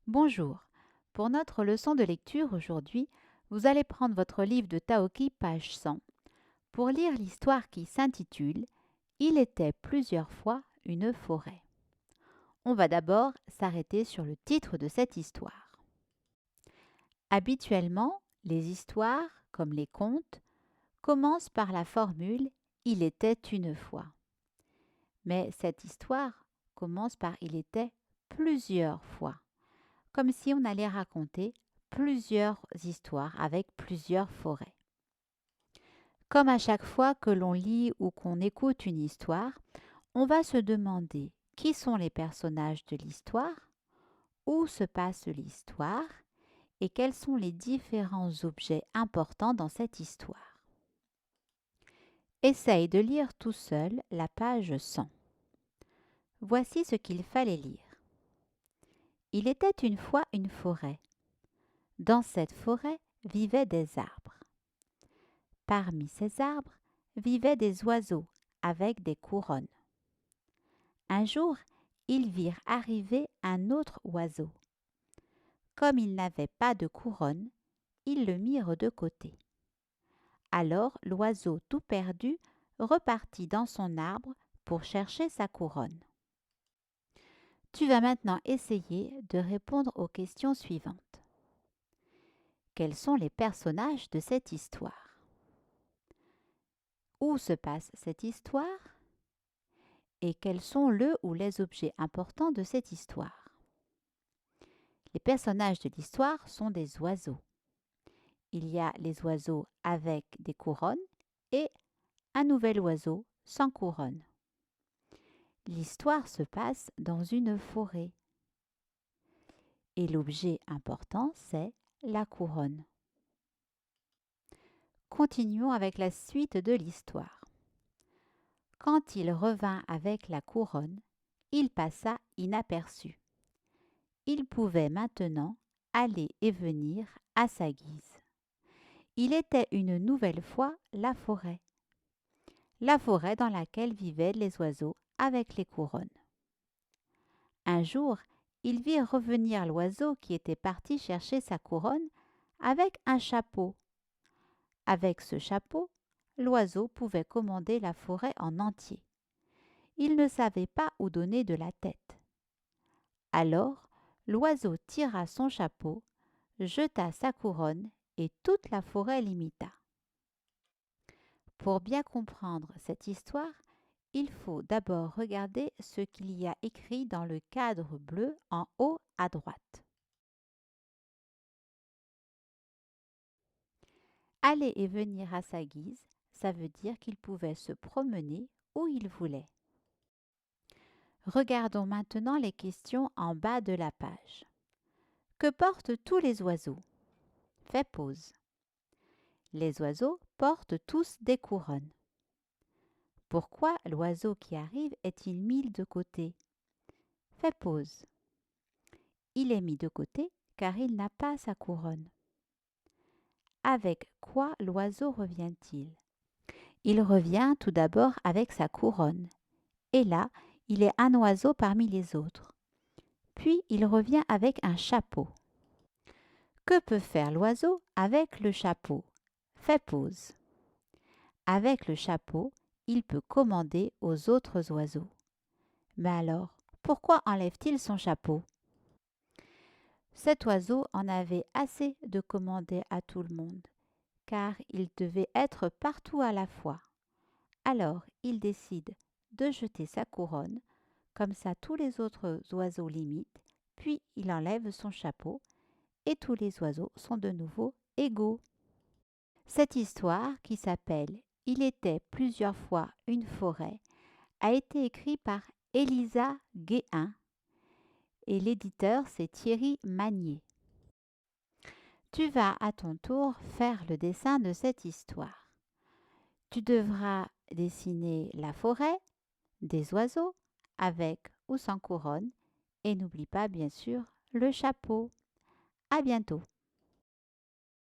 Bonjour. Pour notre leçon de lecture aujourd'hui, vous allez prendre votre livre de Taoki, page 100, pour lire l'histoire qui s'intitule Il était plusieurs fois une forêt. On va d'abord s'arrêter sur le titre de cette histoire. Habituellement, les histoires, comme les contes, commencent par la formule Il était une fois. Mais cette histoire commence par Il était plusieurs fois, comme si on allait raconter plusieurs histoires avec plusieurs forêts. Comme à chaque fois que l'on lit ou qu'on écoute une histoire, on va se demander qui sont les personnages de l'histoire, où se passe l'histoire et quels sont les différents objets importants dans cette histoire. Essaye de lire tout seul la page 100. Voici ce qu'il fallait lire. Il était une fois une forêt. Dans cette forêt vivaient des arbres. Parmi ces arbres vivaient des oiseaux avec des couronnes. Un jour, ils virent arriver un autre oiseau. Comme il n'avait pas de couronne, ils le mirent de côté. Alors l'oiseau tout perdu repartit dans son arbre pour chercher sa couronne. Tu vas maintenant essayer de répondre aux questions suivantes. Quels sont les personnages de cette histoire? Où se passe cette histoire? Et quels sont le ou les objets importants de cette histoire? Les personnages de l'histoire sont des oiseaux. Il y a les oiseaux avec des couronnes et un nouvel oiseau sans couronne. L'histoire se passe dans une forêt. Et l'objet important, c'est la couronne. Continuons avec la suite de l'histoire. Quand il revint avec la couronne, il passa inaperçu. Il pouvait maintenant aller et venir à sa guise. Il était une nouvelle fois la forêt dans laquelle vivaient les oiseaux avec les couronnes. Un jour, il vit revenir l'oiseau qui était parti chercher sa couronne avec un chapeau. Avec ce chapeau, l'oiseau pouvait commander la forêt en entier. Il ne savait pas où donner de la tête. Alors, l'oiseau tira son chapeau, jeta sa couronne et toute la forêt l'imita. Pour bien comprendre cette histoire, il faut d'abord regarder ce qu'il y a écrit dans le cadre bleu en haut à droite. Aller et venir à sa guise, ça veut dire qu'il pouvait se promener où il voulait. Regardons maintenant les questions en bas de la page. Que portent tous les oiseaux? Fais pause. Les oiseaux portent tous des couronnes. Pourquoi l'oiseau qui arrive est-il mis de côté? Fais pause. Il est mis de côté car il n'a pas sa couronne. Avec quoi l'oiseau revient-il? Il revient tout d'abord avec sa couronne. Et là, il est un oiseau parmi les autres. Puis il revient avec un chapeau. Que peut faire l'oiseau avec le chapeau? Fais pause. Avec le chapeau, il peut commander aux autres oiseaux. Mais alors, pourquoi enlève-t-il son chapeau? Cet oiseau en avait assez de commander à tout le monde, car il devait être partout à la fois. Alors, il décide de jeter sa couronne, comme ça tous les autres oiseaux l'imitent, puis il enlève son chapeau, et tous les oiseaux sont de nouveau égaux. Cette histoire, qui s'appelle Il était plusieurs fois une forêt, a été écrite par Elisa Guéhin et l'éditeur c'est Thierry Magnier. Tu vas à ton tour faire le dessin de cette histoire. Tu devras dessiner la forêt, des oiseaux, avec ou sans couronne, et n'oublie pas bien sûr le chapeau. À bientôt.